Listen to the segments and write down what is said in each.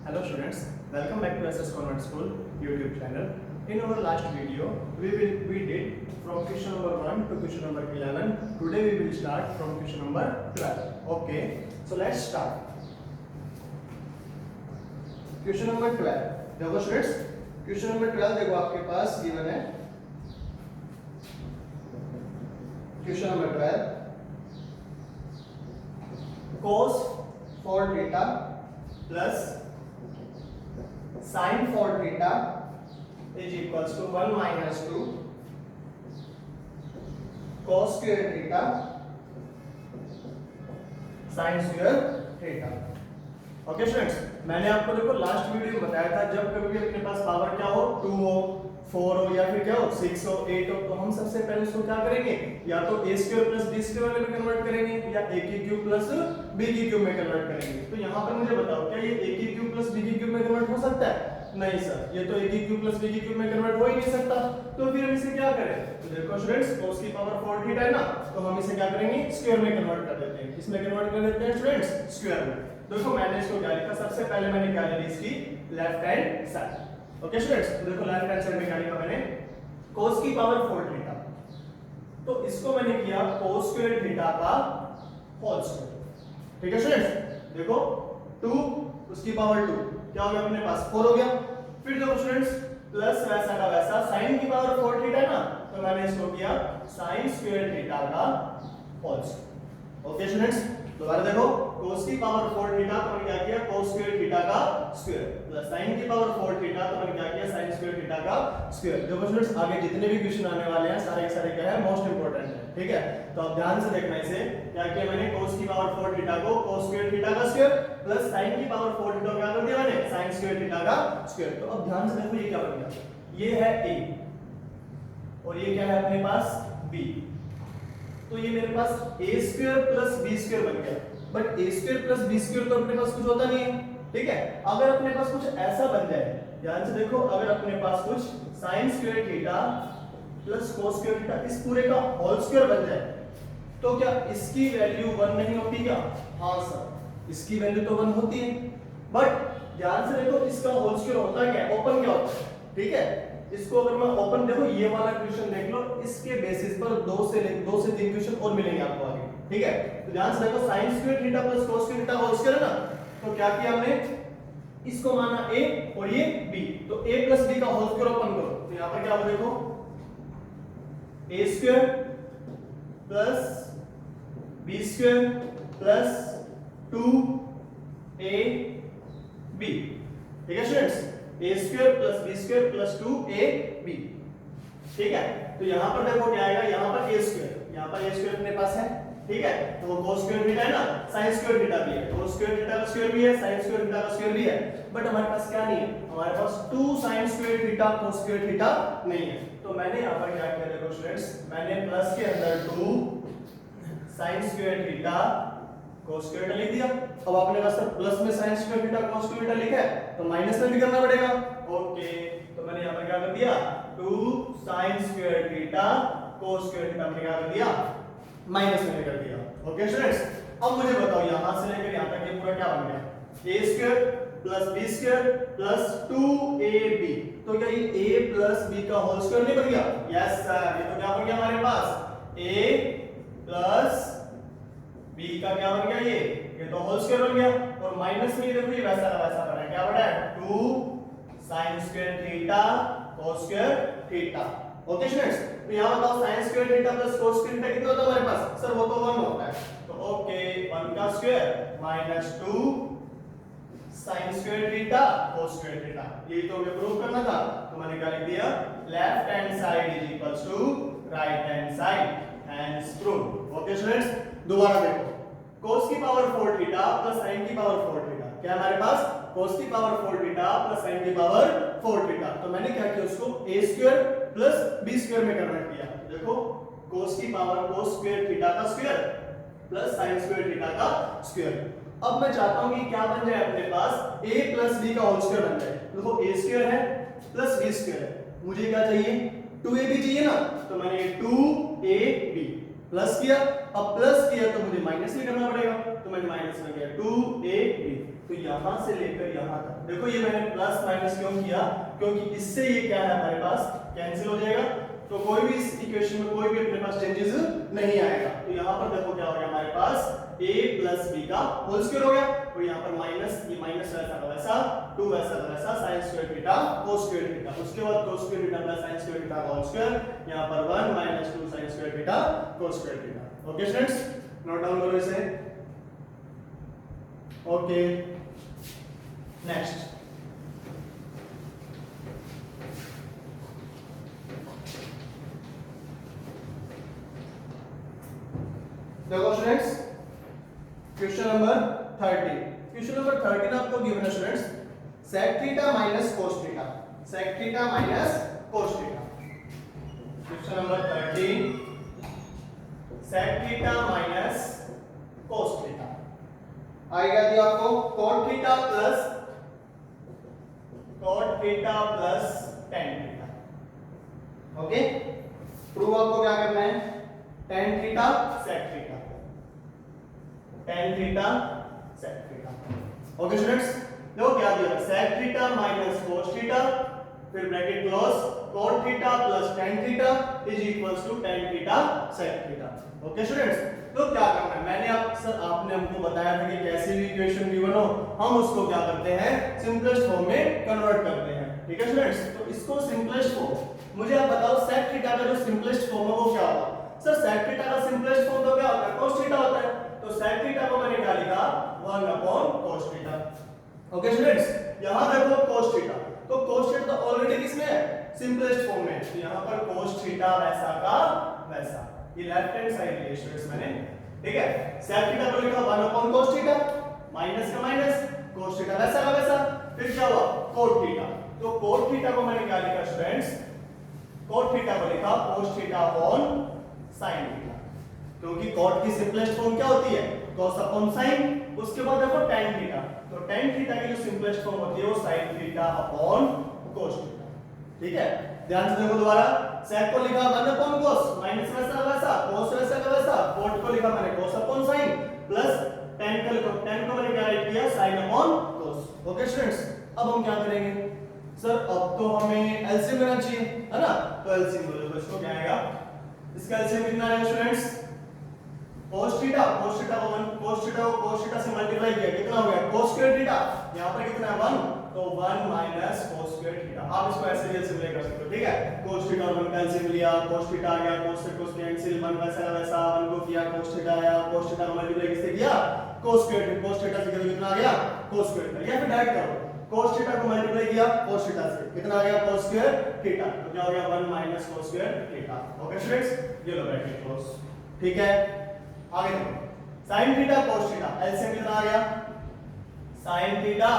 Hello students, welcome back to SS Convent School YouTube channel. In our last video, we did from question number 1 to question number 11. Today we will start from question number 12. Okay, so let's start. Question number 12. देखो students, question number 12 देखो आपके पास given है. Question number 12. Cos 4 theta plus sin 4 theta is equals to 1 minus 2 cos square theta sin square theta. Okay students, मैंने आपको देखो last video में बताया था जब कभी भी अपने पास पावर क्या हो 2 हो 4 हो या फिर क्या हो 6 हो 8 हो तो हम सबसे पहले इसको क्या करेंगे या तो a square plus b square वाले में कन्वर्ट करेंगे या a की क्यूब प्लस b की क्यूब में कन्वर्ट करेंगे. तो यहाँ पर मुझे बताओ क्या ये a की क्यूब प्लस b की क्यूब में कन्वर्ट हो सकता है? नहीं सर, ये तो a की क्यूब प्लस b की क्यूब में कन्वर्ट हो ही नहीं सकता. तो फिर हम इसे क्या करें? तो देखो स्टूडेंट्स cos की पावर 4 थीटा है ना, तो हम इसे क्या करेंगे स्क्वायर में कन्वर्ट कर देते हैं. किसमें कन्वर्ट कर देते हैं स्टूडेंट्स? स्क्वायर में. देखो मैंने इसको क्या लिखा, सबसे पहले मैंने क्या लिखी इसकी left hand side. Okay students, तो देखो लेफ्ट हैंड साइड में क्या लिखा मैंने cos की पावर 4 थीटा, तो इसको मैंने किया cos स्क्वायर थीटा का होल स्क्वायर. ठीक है स्टूडेंट्स, देखो 2 उसकी पावर 2 क्या हो गया अपने पास 4 हो गया. फिर देखो स्टूडेंट्स प्लस वैसा का वैसा sin की पावर 4 थीटा ना, तो मैंने इसको किया sin स्क्वायर थीटा का होल स्क्वायर. ओके स्टूडेंट्स, दोबारा देखो cos की पावर 4 थीटा तो मैंने क्या किया cos स्क्वायर थीटा का स्क्वायर प्लस sin की पावर 4 थीटा तो मैंने क्या किया sin स्क्वायर थीटा का स्क्वायर. देखो स्टूडेंट्स आगे जितने भी क्वेश्चन आने वाले हैं सारे के सारे क्या है मोस्ट इंपोर्टेंट है. ठीक है, तो अब ध्यान से देखना इसे. क्या किया मैंने cos की पावर 4 थीटा को cos स्क्वायर थीटा का स्क्वायर प्लस sin की पावर 4 थीटा क्या कर दिया मैंने sin स्क्वायर थीटा का स्क्वायर. तो अब ध्यान से देखो ये क्या बन गया, ये है a और ये क्या है अपने पास b. तो ये मेरे पास a square plus b square बन गया. But a square plus b square तो अपने पास कुछ होता नहीं है. ठीक है, अगर अपने पास कुछ ऐसा बन जाए, ध्यान से देखो, अगर अपने पास कुछ sin square theta plus cos square theta इस पूरे का होल स्क्वायर बन जाए तो क्या इसकी वैल्यू 1 नहीं होती क्या? हाँ सर, इसकी वैल्यू तो 1 होती है. बट ध्यान से देखो इसका होल स्क्वायर होता क्या है, ओपन क्या होता है. ठीक है, इसको अगर मैं ओपन देखो ये वाला क्वेश्चन देख लो, इसके बेसिस पर 2 से 3 क्वेश्चन और मिलेंगे आपको आगे. ठीक है, तो ध्यान से देखो sin square theta plus cos square theta whole square है ना, तो क्या किया हमने इसको माना a और ये b, तो a प्लस b का होल स्क्वायर ओपन करो तो यहां पर क्या होगा देखो a square plus b square plus 2ab. ठीक है students, a square plus b square plus 2ab. ठीक है, तो यहां पर देखो क्या आएगा, यहां पर a स्क्वायर, यहां पर a स्क्वायर अपने पास है. ठीक है, तो वो cos स्क्वायर थीटा है ना, sin स्क्वायर थीटा भी है, cos स्क्वायर थीटा का स्क्वायर भी है, sin स्क्वायर थीटा का स्क्वायर भी है. बट हमारे पास क्या नहीं है, हमारे पास 2 sin square theta cos square theta नहीं है. तो मैंने यहां पर क्या किया देखो स्टूडेंट्स, मैंने प्लस के अंदर 2 sin square theta cos square theta लिख दिया. अब आपने कहा सर प्लस में sin square theta cos square theta लिखा है तो माइनस में भी करना पड़ेगा. ओके, तो मैंने यहां पर क्या कर दिया 2 sin square theta cos square theta मैंने क्या कर दिया माइनस में कर दिया. ओके स्टूडेंट्स, अब मुझे बताओ यहां से लेकर यहां तक ये पूरा क्या बन गया, a square plus b square plus 2ab. तो क्या ये a प्लस b का होल स्क्वायर नहीं बन गया? यस सर, ये तो क्या बन गया हमारे पास a प्लस b का क्या बन गया, ये तो होल स्क्वायर बन गया. और माइनस में देखो ये वैसा का वैसा बना है, क्या बना है 2 sin square theta cos square theta. Okay students, तो यहां बताओ sin square theta plus cos square theta कितना होता है हमारे पास? सर वो तो 1 होता है. तो ओके 1 का square minus 2 sin square theta cos square theta. ये तो हमें प्रूव करना था, तो मैंने क्या लिख दिया left hand side is equals to right hand side, hence prove. Okay students, दोबारा देखो cos की पावर 4 थीटा प्लस sin की पावर 4 थीटा, क्या हमारे पास cos की पावर 4 थीटा प्लस sin की पावर 4 थीटा. तो मैंने क्या किया उसको a square plus b square में कन्वर्ट किया. देखो cos की पावर cos स्क्वायर थीटा का square plus sin square theta का स्क्वायर. अब मैं चाहता हूं कि क्या बन जाए अपने पास a प्लस b का होल स्क्वायर बन जाए. देखो a स्क्वायर है प्लस b स्क्वायर है, मुझे क्या चाहिए 2ab चाहिए ना, तो मैंने 2ab प्लस किया. अब प्लस किया तो मुझे माइनस भी करना पड़ेगा, तो मैंने माइनस में किया 2ab. तो यहां से लेकर यहां तक देखो, ये मैंने प्लस माइनस क्यों किया, क्योंकि इससे ये क्या है हमारे पास कैंसिल हो जाएगा, तो कोई भी इस इक्वेशन में कोई भी अपने पास चेंजेस नहीं आएगा। तो यहाँ पर देखो क्या हो गया हमारे पास a प्लस b का होल स्क्वायर हो गया, और यहाँ पर माइनस, ये माइनस वैसा का वैसा, 2 वैसा का वैसा, sin square theta cos square theta, उसके बाद cos square theta plus sin square theta का होल स्क्वायर, यहाँ पर 1 minus 2 sin square theta cos square theta. Okay students, note down करो इसे। ओके नेक्स्ट, देखो students question number 30। Question number 13 आपको given है students, sec theta minus cos theta, sec theta minus cos theta. Question number 13 sec theta minus cos theta आएगा दिया आपको cot theta plus tan theta. Okay, prove आपको क्या करना है, tan theta sec theta, tan theta sec theta. Okay students, देखो क्या दिया है, sec theta minus cos theta, फिर bracket close, cot theta plus tan theta is equals to tan theta sec theta. Okay students, तो क्या करना है, मैंने आपने हमको बताया था कि कैसे भी इक्वेशन गिवन हो हम उसको क्या करते हैं, सिंपलेस्ट फॉर्म में कन्वर्ट करते हैं। ठीक है स्टूडेंट्स, तो इसको सिंपलेस्ट फॉर्म, मुझे आप बताओ sec थीटा का जो सिंपलेस्ट फॉर्म है वो क्या होगा। सर sec थीटा का सिंपलेस्ट फॉर्म तो क्या होता है, cos थीटा होता है, तो sec थीटा को मैंने क्या लिखा, 1 upon cos theta. Okay students, यहां देखो cos थीटा, तो cos थीटा तो ऑलरेडी किसमें है, सिंपलेस्ट फॉर्म में, तो यहां पर cos थीटा वैसा का वैसा, ये लेफ्ट हैंड साइड लिया स्टूडेंट्स मैंने। ठीक है, sec थीटा को लिखा 1 अपॉन cos थीटा, माइनस का माइनस, cos थीटा वैसा का वैसा, फिर क्या हुआ cot थीटा, तो cot थीटा को मैंने क्या लिखा स्टूडेंट्स, cot थीटा को लिखा cos theta upon sin theta, क्योंकि cot की सिंपलेस्ट फॉर्म क्या होती है, cos अपॉन sin। उसके बाद देखो tan थीटा, तो tan थीटा की जो सिंपलेस्ट फॉर्म होती है वो sin theta upon cos theta. ठीक है, ध्यान से देखो दोबारा, sec को लिखा 1 अपॉन cos, माइनस वैसा वैसा, cos वैसा का वैसा, cot को लिखा मैंने cos upon sin, plus tan को लिखो, tan को मैंने क्या लिख दिया sin upon cos। Okay students, अब हम क्या करेंगे, सर अब तो हमें एलसीएम लेना चाहिए है ना, तो एलसीएम बोलो, इसको क्या आएगा, इसका एलसीएम कितना आएगा स्टूडेंट्स, cos थीटा को cos थीटा से मल्टीप्लाई किया, कितना हो गया cos स्क्वायर थीटा, यहां पर कितना है 1, तो 1 माइनस cos स्क्वायर थीटा। आप इसको ऐसे भी एलसीएम ले कर सकते हो। ठीक है, cos थीटा और 1 का एलसीएम लिया, cos थीटा आ गया, cos से cos कैंसिल, 1 वैसा का वैसा, 1 को किया, cos थीटा आया, cos थीटा को मल्टीप्लाई किससे किया, cos स्क्वायर, cos थीटा से कितना आ गया cos स्क्वायर थीटा, या फिर डायरेक्ट करो, cos थीटा को मल्टीप्लाई किया cos थीटा से, कितना आ गया cos स्क्वायर थीटा, तो क्या हो गया 1 minus cos square theta. Okay students, ये लो ब्रैकेट क्लोज। ठीक है, आगे देखो, sin theta cos theta, LCM कितना आ गया, sin theta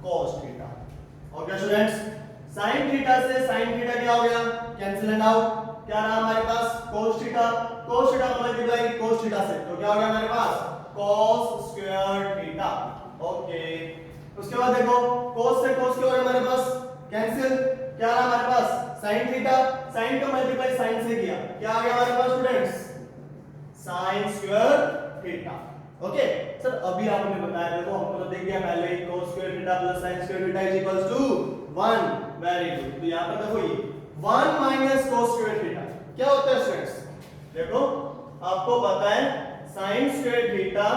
cos theta. Okay students, sin theta से sin थीटा क्या हो गया, कैंसिल एंड आउट, क्या रहा हमारे पास cos थीटा को मल्टीप्लाई cos थीटा से, तो क्या हो गया हमारे पास cos स्क्वायर थीटा। ओके, उसके बाद देखो cos से cos क्या हो गया हमारे पास कैंसिल, क्या रहा हमारे पास sin थीटा, sin को मल्टीप्लाई sin से किया, क्या आ गया हमारे पास students sin square theta. Okay sir, अभी आपने बताया, देखो हमको तो दिख गया पहले ही cos square theta plus sin square theta is equals to 1। Very good, तो यहां पर देखो ये 1 माइनस cos स्क्वायर थीटा क्या होता है स्टूडेंट्स, देखो आपको पता है sin square theta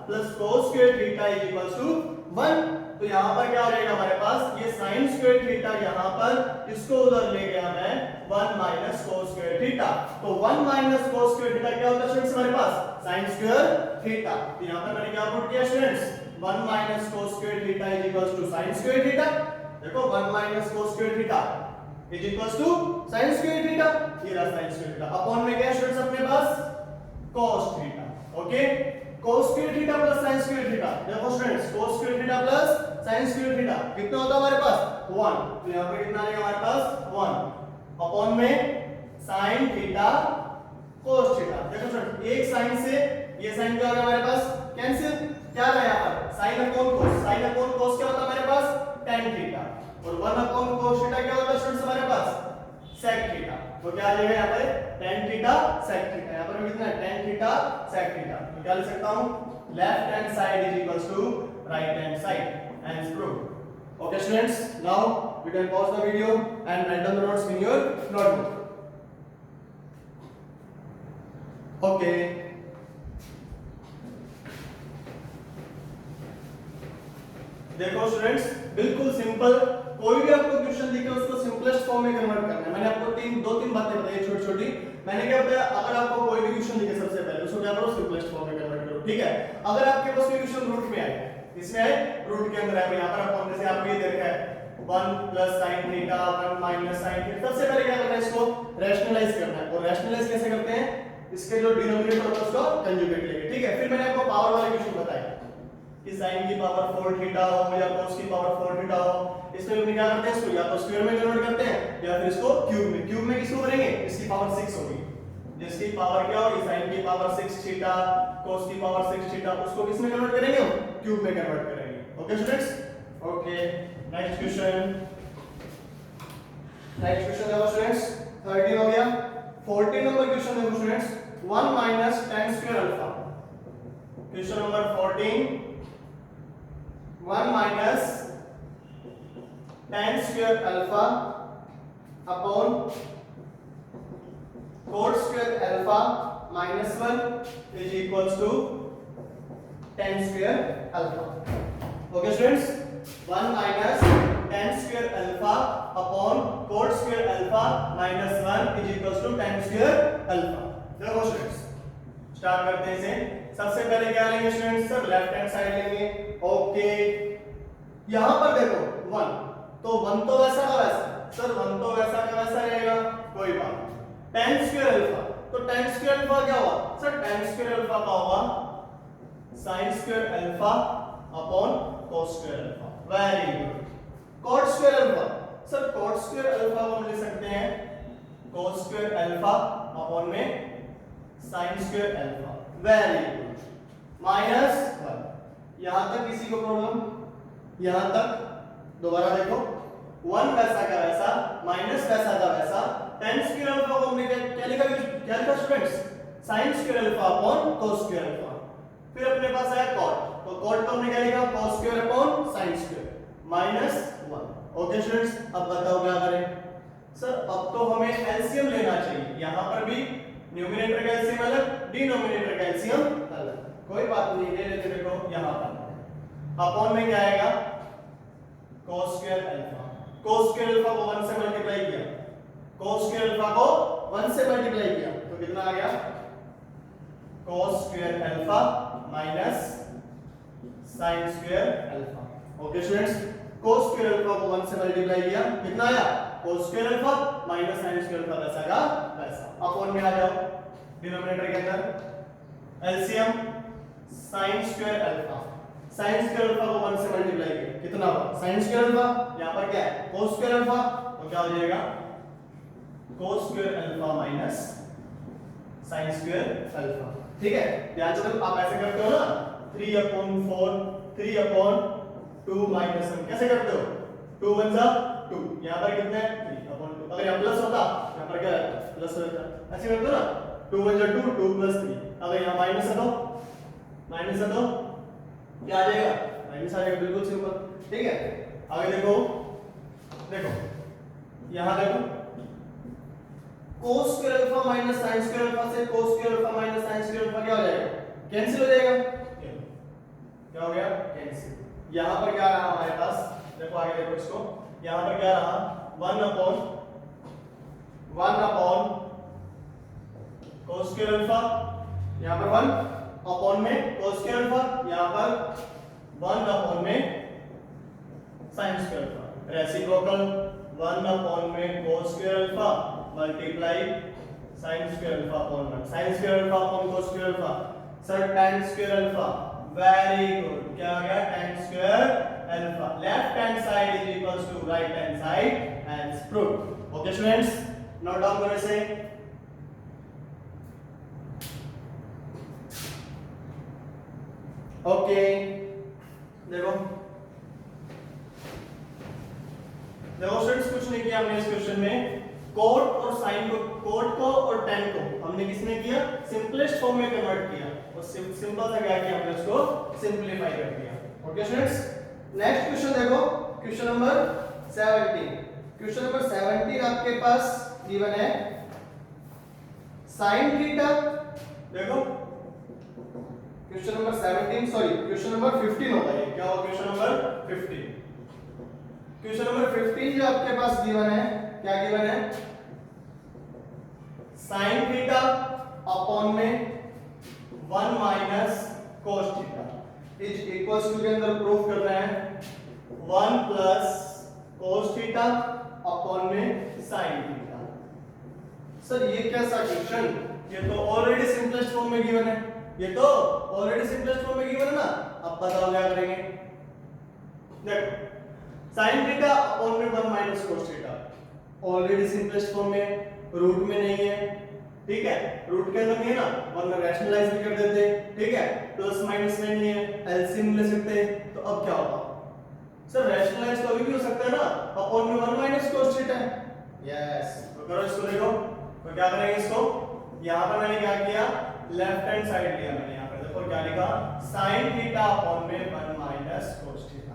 plus cos square theta is equals to 1, तो यहां पर क्या हो जाएगा हमारे पास, ये sin स्क्वायर थीटा यहां पर इसको उधर ले गया मैं 1 माइनस cos स्क्वायर थीटा, तो 1 माइनस cos स्क्वायर थीटा क्या होता है स्टूडेंट्स हमारे पास sin स्क्वायर थीटा, तो यहां पर मैंने क्या पुट किया students 1 minus cos square theta is equals to sin square theta, देखो 1 minus cos square theta is equals to sin square theta, ये रहा sin स्क्वायर थीटा, अपॉन में क्या स्टूडेंट्स अपने पास cos theta. Okay, cos square theta plus sin square theta, देखो students cos square theta plus sin square theta कितना होता है हमारे पास 1, तो यहां पर कितना आएगा हमारे पास 1 अपॉन में sin थीटा cos थीटा, देखो स्टूडेंट एक sin से ये sin क्या हो गया हमारे पास कैंसिल, क्या रहा यहां पर sin upon cos, sin upon cos क्या होता है हमारे पास tan थीटा, और 1 अपॉन cos थीटा क्या होता है स्टूडेंट्स हमारे पास sec थीटा, तो क्या आ जाएगा यहां पर tan थीटा sec थीटा, यहां पर कितना है tan थीटा sec थीटा, तो क्या लिख सकता हूं left hand side is equals to right hand side and prove. Okay students, now you can pause the video and write down the notes in your notebook. Okay, देखो students, बिल्कुल simple, कोई भी आपको क्वेश्चन दिखे उसको simplest form में convert करना है। मैंने आपको दो तीन बातें बताई छोटी छोटी। मैंने क्या बताया, अगर आपको कोई भी क्वेश्चन दिखे सबसे पहले उसको क्या करो, सिंपलेस्ट फॉर्म में कन्वर्ट करो, ठीक है। अगर आपके पास कोई क्वेश्चन रूट में आए, इसमें है रूट के अंदर है, यहां पर आपको जैसे आपको ये देखा है 1 + sin थीटा 1 - sin थीटा, सबसे पहले क्या करना है, इसको रैशनलाइज करना है। और रैशनलाइज कैसे करते हैं, इसके जो डिनोमिनेटर होता है उसको कंजुगेट लेके, ठीक है। फिर मैंने आपको पावर वाले क्वेश्चन बताया कि sin की पावर 4 थीटा हो या cos की पावर 4 थीटा हो, इसमें हम क्या करते हैं, इसको या तो स्क्वायर में कन्वर्ट करते हैं या फिर इसको क्यूब में किसको करेंगे, इसकी पावर 6 होगी, जिसकी पावर क्या होगी, sin की पावर 6 थीटा cos की पावर 6 थीटा, उसको किसमें कन्वर्ट करेंगे, हम क्यूब में कन्वर्ट करेंगे। Okay students, okay next question देखो स्टूडेंट्स, 13 हो गया। 14 नंबर क्वेश्चन देखो students, 1 - tan square alpha. Question number 14, 1 - tan square alpha upon cot square alpha minus 1 is equals to tan square alpha. Okay students, 1 - tan square alpha upon cot square alpha minus 1 is equals to tan square alpha. देखो students, start करते हैं इसे। सबसे पहले क्या लेंगे students, sir left hand side लेंगे। Okay, यहां पर देखो 1, तो 1 तो वैसा का वैसा, सर 1 तो वैसा का वैसा रहेगा, कोई बात। tan स्क्वायर अल्फा, तो tan स्क्वायर अल्फा क्या हुआ, सर tan स्क्वायर अल्फा का हुआ sin square alpha upon cos square alpha. Very good. cot square alpha, sir cot square alpha को हम लिख सकते हैं cos स्क्वायर अल्फा अपॉन में sin square alpha. Very good. -1, यहां तक किसी को प्रॉब्लम, यहां तक दोबारा देखो, 1 वैसा का वैसा माइनस वैसा का वैसा, tan स्क्वायर अल्फा को हमने क्या लिखा students, sin square alpha upon cos square alpha. फिर अपने पास आया cot, तो cot को हमने क्या लिखा, cos square upon sin square -1। Okay students, अब बताओ क्या करें, सर अब तो हमें एलसीएम लेना चाहिए। यहां पर भी न्यूमरेटर का एलसीएम अलग, डिनोमिनेटर का एलसीएम अलग, कोई बात नहीं, ले लेते। देखो यहां पर अपॉन में क्या आएगा, cos square alpha. cos square alpha को 1 से मल्टीप्लाई किया, cos स्क्वायर अल्फा को 1 से मल्टीप्लाई किया तो कितना आ गया, cos square alpha minus sin square alpha. Okay students, cos square alpha को 1 से मल्टीप्लाई किया, कितना आया, cos square alpha minus sin square alpha वैसा का वैसा। अपॉन में आ जाओ डिनोमिनेटर के अंदर, LCM sin square alpha, sin square alpha को 1 से मल्टीप्लाई किया, कितना हुआ, sin स्क्वायर अल्फा, यहां पर क्या है cos स्क्वायर अल्फा, तो क्या हो जाएगा cos square alpha minus sin square alpha. ठीक है, ध्यान से देखो, आप ऐसे करते हो ना, 3/4 3/2 माइनस 1, कैसे करते हो, 2 1 जा 2, यहां पर कितना है 3/2। अगर यहां प्लस होता, यहां पर क्या प्लस होता, ऐसे करते हो ना, 2 1 जा 2, 2 + 3। अगर यहां माइनस है तो क्या आ जाएगा, माइनस आ जाएगा, बिल्कुल सिंपल। ठीक है, आगे देखो यहां देखो, cos square alpha minus sin square alpha से cos square alpha minus sin square alpha क्या हो जाएगा, कैंसिल हो जाएगा। क्या हो गया, कैंसिल। यहां पर क्या रहा हमारे पास, देखो आगे देखो इसको, यहां पर क्या रहा, 1/1 cos स्क्वायर अल्फा, यहां पर 1 अपॉन में cos स्क्वायर अल्फा, यहां पर 1 अपॉन में sin square alpha. Reciprocal 1 upon में cos square alpha multiply sin square alpha upon 1, sin square alpha upon cos square alpha, sir tan square alpha. Very good, क्या आ गया, tan square alpha. Left hand side is equals to right hand side and proof. Okay students, note down करो इसे। Okay, देखो students, कुछ नहीं किया हमने इस क्वेश्चन में, कोट और साइन को, कोट को और tan को हमने किसने किया, सिंपलेस्ट फॉर्म में कन्वर्ट किया, और सिंपल सा क्या किया, हमने उसको सिंपलीफाई कर दिया। Okay okay students, next question देखो, क्वेश्चन नंबर 17। क्वेश्चन नंबर 17 आपके पास गिवन है sin थीटा। देखो question number 17 sorry question number 15 होगा ये, क्या होगा क्वेश्चन नंबर 15। क्वेश्चन नंबर 15 जो आपके पास गिवन है, क्या गिवन है, sin थीटा अपॉन में 1 minus cos theta is equals to के अंदर प्रूफ कर रहे हैं 1 प्लस cos थीटा अपॉन में sin थीटा। सर ये कैसा क्वेश्चन, ये तो ऑलरेडी सिंपलेस्ट फॉर्म में गिवन है, ये तो ऑलरेडी सिंपलेस्ट फॉर्म में गिवन है ना। अब बताओ क्या करेंगे, देखो sin थीटा अपॉन में 1 minus cos theta already simplest form में, रूट में नहीं है, ठीक है, रूट के अंदर नहीं है ना, वरना रैशनलाइज भी कर देते, ठीक है, प्लस माइनस में नहीं है, एलसीएम ले सकते, तो अब क्या होगा सर, रैशनलाइज तो अभी भी हो सकता है ना, अपॉन में 1 माइनस cos थीटा है, यस। तो करो इसको, देखो तो क्या करेंगे इसको, यहां पर मैंने क्या किया, लेफ्ट हैंड साइड लिया मैंने, यहां पर देखो क्या लिखा, sin थीटा अपॉन में 1 माइनस cos थीटा।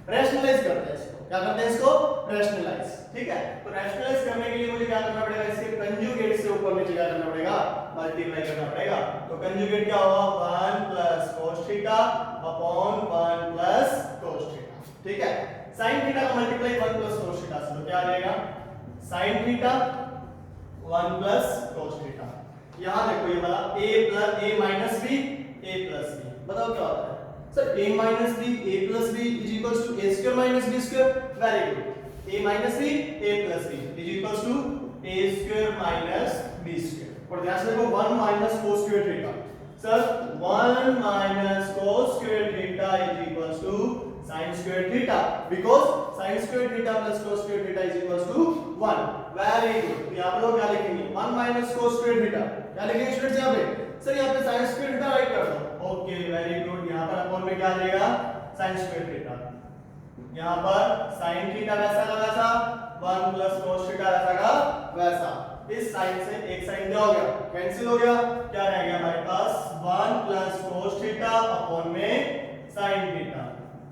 रैशनलाइज करते हैं इसको, क्या करते हैं इसको, रैशनलाइज, ठीक है। तो रैशनलाइज करने के लिए मुझे क्या करना पड़ेगा, इसके कंजुगेट से ऊपर नीचे क्या करना पड़ेगा, मल्टीप्लाई करना पड़ेगा। तो कंजुगेट क्या होगा, 1 plus cos theta upon 1 plus cos theta, ठीक है। sin थीटा का मल्टीप्लाई 1 प्लस cos थीटा से, तो क्या आ जाएगा, sin theta 1 plus cos theta. यहां देखो ये वाला a minus b a plus b, बताओ क्या होता है sir, a minus b a plus b is equals to a square minus b square, very good, a minus b a plus b is equals to a square minus b square. और ध्यान से देखो 1 minus cos square theta, sir 1 minus cos square theta is equals to sin square theta, because sin square theta plus cos square theta is equals to 1, very good. यहां पर लोग क्या लिखेंगे, 1 minus cos square theta, क्या लिखेंगे students यहां पे, sir यहां पे sin स्क्वायर थीटा राइट कर दो, ओके वेरी गुड। यहां पर अपॉन में क्या आ जाएगा, sin स्क्वायर थीटा, यहां पर sin थीटा वैसा का वैसा, 1 प्लस cos थीटा वैसा का वैसा, इस साइन से एक साइन क्या हो गया, कैंसिल हो गया, क्या रह गया हमारे पास 1 प्लस cos थीटा अपॉन में sin theta,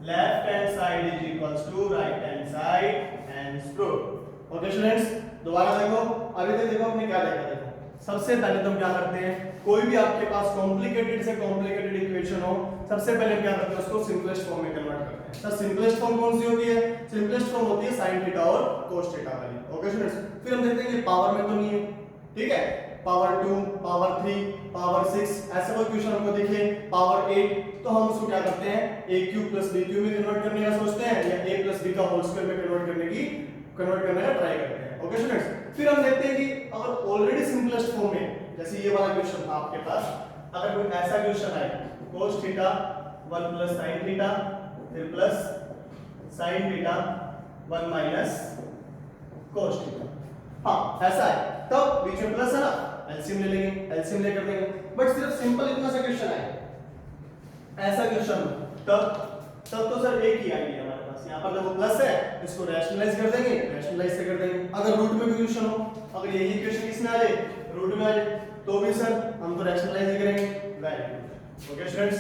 left hand side is equals to right hand side, hence proof. Okay students, दोबारा देखो, अभी तक देखो हमने क्या देखा, देखो सबसे पहले तो हम क्या करते हैं, कोई भी आपके पास कॉम्प्लिकेटेड से कॉम्प्लिकेटेड इक्वेशन हो, सबसे पहले क्या करते हैं, उसको सिंपलेस्ट फॉर्म में कन्वर्ट करते हैं। सर सिंपलेस्ट फॉर्म कौन सी होती है, सिंपलेस्ट फॉर्म होती है sin थीटा और cos थीटा वाली। ओके स्टूडेंट्स, फिर हम देखते हैं कि पावर में तो नहीं है, ठीक है, पावर 2 पावर 3 पावर 6 ऐसे कोई क्वेश्चन हमको दिखे, पावर 8, तो हम उसको क्या करते हैं, a cube plus b cube में कन्वर्ट करने का सोचते हैं, या a प्लस b का होल स्क्वायर में कन्वर्ट करने का ट्राई करते हैं। ओके स्टूडेंट्स, फिर हम देखते हैं कि अगर ऑलरेडी सिंपलेस्ट फॉर्म में, जैसे ये वाला क्वेश्चन था आपके पास, अगर कोई ऐसा क्वेश्चन आए cos theta 1 plus sin theta फिर plus sin theta 1 minus cos theta, हाँ ऐसा है, तब बीच में प्लस है ना, एलसीएम ले लेंगे, एलसीएम लेकर देंगे। बट सिर्फ सिंपल इतना सा क्वेश्चन आए, ऐसा क्वेश्चन, तब तो सर एक ही आएगी हमारे पास, यहाँ पर देखो प्लस है, इसको रैशनलाइज कर देंगे, रैशनलाइज से कर देंगे। अगर रूट में भी क्वेश्चन हो, अगर यही क्वेश्चन किसमें आ जाए, रूट में आ जाए, तो भी सर हम तो रैशनलाइज ही करेंगे, very good. Okay students,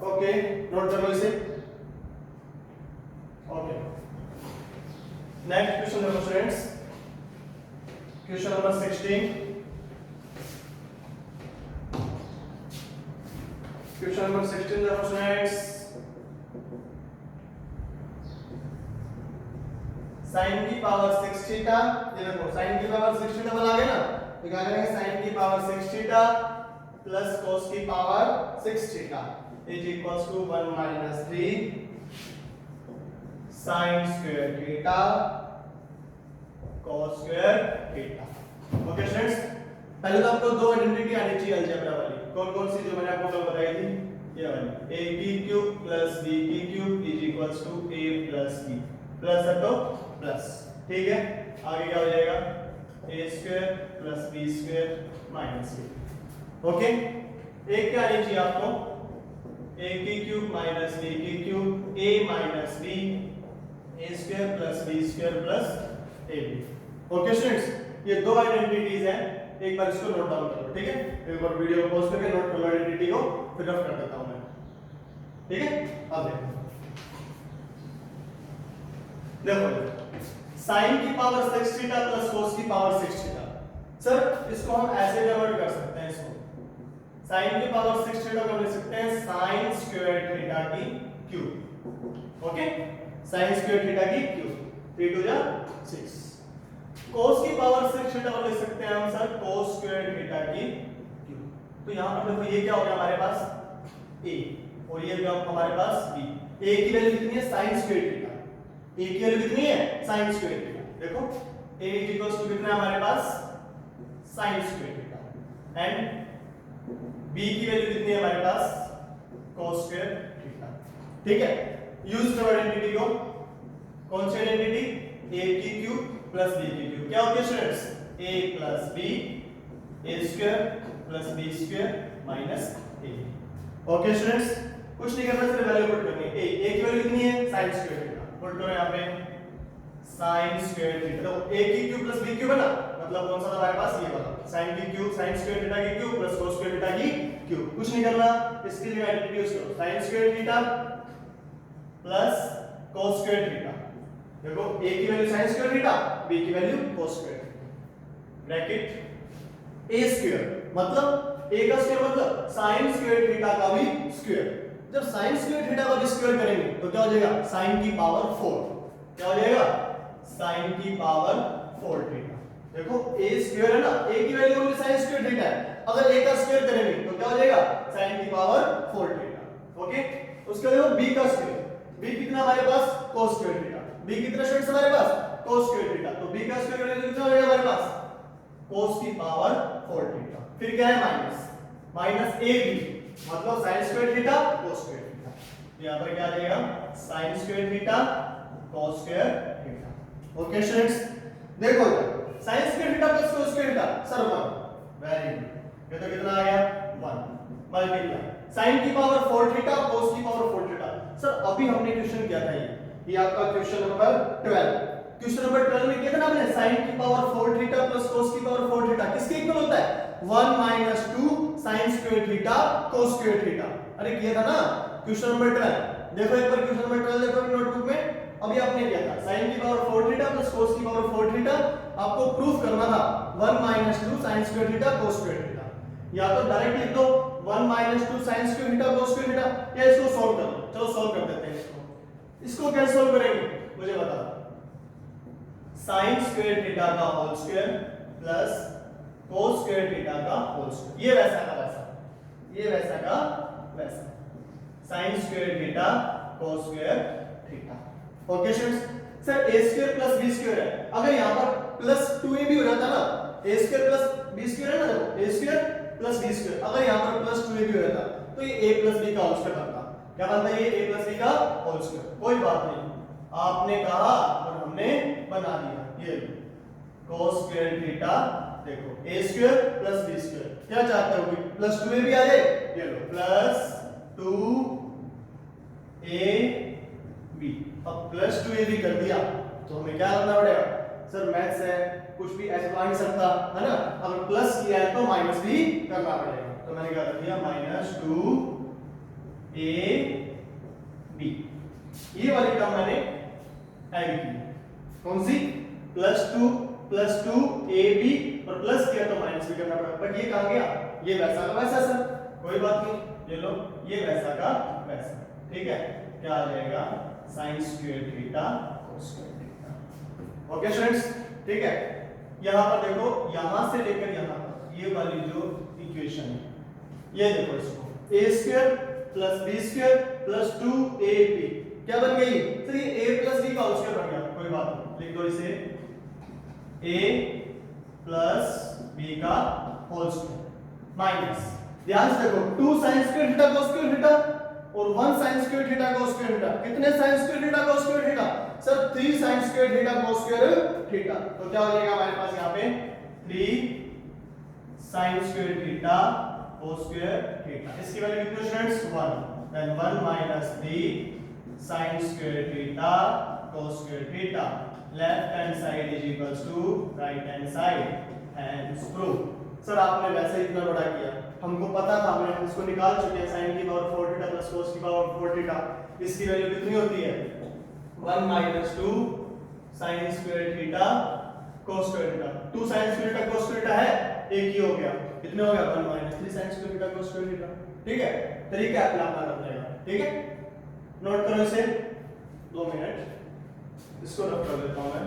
okay note कर लो इसे। ओके नेक्स्ट क्वेश्चन देखो students, question number 16, question number 16 देखो स्टूडेंट्स, sin की पावर 6 थीटा, ये देखो sin की पावर 6 थीटा बना गया ना, तो क्या करेंगे, sin की पावर 6 थीटा प्लस cos की power 6 theta is equals to 1 minus 3 sin square theta cos square theta. Okay students, पहले तो आपको दो आइडेंटिटी आनी चाहिए अलजेब्रा वाली, कौन कौन सी, जो मैंने आपको कल बताई थी, ये वाली, a की क्यूब प्लस b की cube is equals to a plus b, plus है तो प्लस, ठीक है। आगे क्या हो जाएगा, a square plus b square minus b। Okay, एक क्या आनी चाहिए आपको, a की क्यूब माइनस b की cube, a minus b, a square plus b square plus ab। Okay students, ये दो आइडेंटिटीज हैं, एक बार इसको नोट डाउन करो, ठीक है। एक बार वीडियो को पॉज करके नोट कर लो आइडेंटिटी को, फिर रफ कर देता हूं मैं। ठीक है। अब देखो साइन की पावर 6 थीटा प्लस कोस की पावर 6 थीटा। सर इसको हम ऐसे कन्वर्ट कर सकते हैं, इसको साइन की पावर 6 थीटा को लिख सकते हैं साइन स्क्वायर थीटा की cube. Okay, sign square theta की क्यूब, 3 2 जा 6। कोस की पावर 6 थीटा को लिख सकते हैं हम सर कोस स्क्वायर थीटा की क्यूब। तो यहां पर देखो ये क्या हो गया हमारे पास a और ये क्या हमारे पास b। a की वैल्यू कितनी है साइन स्क्वायर थीटा, a की वैल्यू कितनी है साइन स्क्वायर थीटा। देखो a कितना है हमारे पास sine square theta and b की वैल्यू कितनी है हमारे पास cos स्क्वायर थीटा। ठीक है, यूज करो आइडेंटिटी को। कौन सी आइडेंटिटी, a की क्यूब प्लस b की क्यूब क्या होती है students, a plus b a square plus b square minus a। Okay students, कुछ नहीं करना, सिर्फ वैल्यू पुट करनी है। a की वैल्यू कितनी है sin स्क्वायर थीटा, पुट करो यहां पे sin स्क्वायर थीटा। तो a की क्यूब प्लस b क्यूब है ना, मतलब कौन सा था हमारे पास ये वाला sin की क्यूब sin स्क्वायर थीटा की cube plus cos square theta की क्यूब। कुछ नहीं करना, इसकी जगह आइडेंटिटी यूज करो sin square theta plus cos square theta. देखो a की value sin square theta, b की value cos square theta, bracket a square मतलब a का स्क्वायर मतलब sin स्क्वायर थीटा का भी स्क्वायर। जब sin स्क्वायर थीटा का भी स्क्वायर करेंगे तो क्या हो जाएगा sin की पावर 4। क्या हो जाएगा sin की पावर 4 थीटा। देखो a स्क्वायर है ना, a की वैल्यू होगी sin स्क्वायर थीटा है, अगर a का स्क्वायर करेंगे तो क्या हो जाएगा sin की पावर 4 थीटा। ओके, उसके बाद b का स्क्वायर, b कितना हमारे पास cos स्क्वायर थीटा, b कितना स्टूडेंट्स हमारे पास cos स्क्वायर थीटा, तो b का स्क्वायर वैल्यू कितना हो जाएगा हमारे पास cos की पावर 4 थीटा। फिर क्या है माइनस ab मतलब sin square theta cos square theta. यहां पर क्या आ जाएगा sin square theta cos square theta. Okay students, देखो sin square theta plus cos square theta sir 1, very good. ये तो कितना आ गया 1 मल्टीप्लाई sin की पावर 4 थीटा cos की पावर 4 थीटा। सर अभी हमने क्वेश्चन किया था ये आपका क्वेश्चन नंबर 12। क्वेश्चन नंबर 12 में किया था ना हमने sin की पावर 4 थीटा प्लस cos की पावर 4 थीटा किसके इक्वल होता है 1 minus 2 sin square theta cos square theta. अरे किया था ना क्वेश्चन नंबर 12। देखो एक बार क्वेश्चन नंबर 12 देखो नोटबुक में, अभी आपने किया था sin की पावर 4 थीटा प्लस cos की पावर 4 थीटा। आपको प्रूफ करना था 1 minus 2 sin square theta cos square theta. या तो डायरेक्ट लिख दो 1 minus 2 sin square theta cos square theta, या इसको सॉल्व कर लो। चलो सॉल्व कर देते हैं इसको कैसे सॉल्व करेंगे मुझे बता। sin स्क्वायर थीटा का whole square plus cos square theta का होल स्क्वायर, ये वैसा का वैसा, ये वैसा का वैसा, sin square theta cos square theta. Okay students, sir a square plus b square है, अगर यहां पर प्लस 2a भी हो जाता ना, a square plus b square है ना, देखो a square plus b square, अगर यहां पर प्लस 2a भी हो जाता तो ये a प्लस b का होल स्क्वायर बनता। क्या बनता है ये a प्लस b का होल स्क्वायर। कोई बात नहीं, आपने कहा और हमने बना दिया। ये cos स्क्वायर थीटा, देखो a square plus b square, क्या चाहते हो कि प्लस 2a भी आ जाए, ये लो प्लस 2ab। अब प्लस 2ab कर दिया तो हमें क्या करना पड़ेगा, सर मैथ्स है कुछ भी ऐसे तो आ नहीं सकता है ना, अगर प्लस किया है तो माइनस भी करना पड़ेगा। तो मैंने क्या कर दिया माइनस 2ab, ये वाली टर्म मैंने ऐड की। कौन सी प्लस 2ab और प्लस किया तो माइनस भी करना पड़ेगा। बट ये कहां गया, ये वैसा का वैसा सर, कोई बात नहीं, ये लो ये वैसा का वैसा। ठीक है, क्या आ जाएगा sin square theta cos square theta. Okay students, ठीक है, यहां पर देखो यहां से लेकर यहां तक ये वाली जो इक्वेशन है, ये देखो इसको a square plus b square plus 2ab क्या बन गई सर, ये a प्लस b का होल स्क्वायर बन गया। कोई बात नहीं, लिख दो इसे a प्लस b का होल स्क्वायर माइनस, ध्यान से देखो 2 sin square theta cos square theta और 1 sin square theta cos square theta. कितने sin square theta cos square theta sir 3 sin square theta cos square theta. तो क्या हो जाएगा हमारे पास यहाँ पे 3 sin square theta cos square theta. इसकी वैल्यू कितनी students 1, then 1 minus 3 sin square theta cos square theta. Left hand side is equals to right hand side, and prove. Sir आपने वैसे इतना बड़ा किया हमको पता था, हमने इसको निकाल चुके हैं, sin की पावर 4 थीटा प्लस cos की पावर 4 थीटा, इसकी वैल्यू कितनी होती है 1 minus 2 sin square theta cos square theta. 2 sin square theta cos square theta है, एक ही हो गया, कितने हो गया 1 minus 3 sin square theta cos square theta. ठीक है, तरीका अपना अपना कर लेगा। ठीक है, नोट करो इसे, 2 मिनट इसको रख कर देता हूं मैं।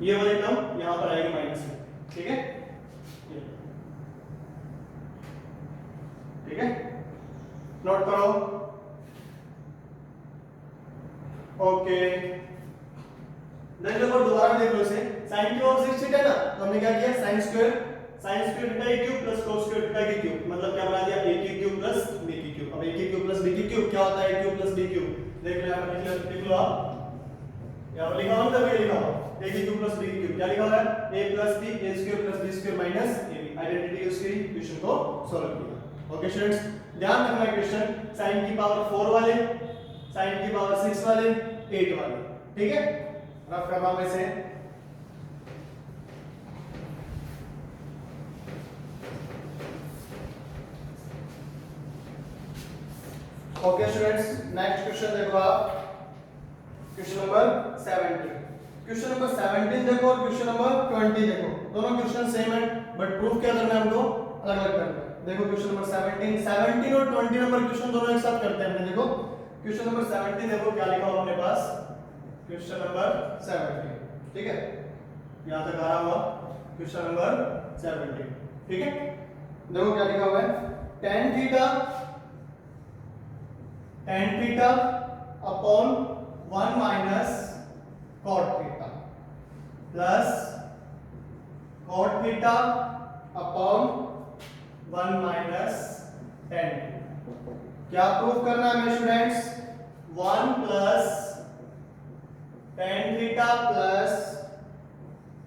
ये वाली टर्म यहां पर आएगी माइनस में। ठीक है, ठीक है, नोट करो। ओके, देखो दोबारा देख लो इसे, sin की पावर 6 थीटा ना, तो हमने क्या किया sin स्क्वायर थीटा की cube plus cos square theta की क्यूब, मतलब क्या बना दिया a की क्यूब प्लस b की क्यूब। अब a की क्यूब प्लस b की क्यूब क्या होता है, a cube plus b cube. देख लो यहां पर, लिख लो आप, यहां पर लिखा हुआ है, तभी लिखा हुआ a की क्यूब प्लस b की क्यूब, क्या लिखा हुआ है a plus b, a square plus b square minus ab। Identity use करी, क्वेश्चन को सॉल्व किया। ओके स्टूडेंट्स, ध्यान रखना क्वेश्चन sin की पावर 4 वाले, sin की पावर 6 वाले, 8 वाले। ठीक है, रफ कर रहा हूं इसे। ओके स्टूडेंट्स, नेक्स्ट क्वेश्चन देखो आप, क्वेश्चन नंबर 17। क्वेश्चन नंबर 17 देखो और क्वेश्चन नंबर 20 देखो, दोनों क्वेश्चन सेम है बट प्रूफ क्या करना है हमको, अलग अलग करना है। देखो क्वेश्चन नंबर 17 और 20 नंबर क्वेश्चन दोनों एक साथ करते हैं हमने। देखो क्वेश्चन नंबर 17 देखो क्या लिखा हुआ अपने पास, क्वेश्चन नंबर 17। ठीक है, यहां तक आ रहा हुआ क्वेश्चन नंबर 17। ठीक है, देखो क्या लिखा हुआ है, tan theta upon 1 minus cot theta plus cot theta upon 1 minus tan theta. क्या प्रूफ करना है मेरे students, 1 plus tan theta plus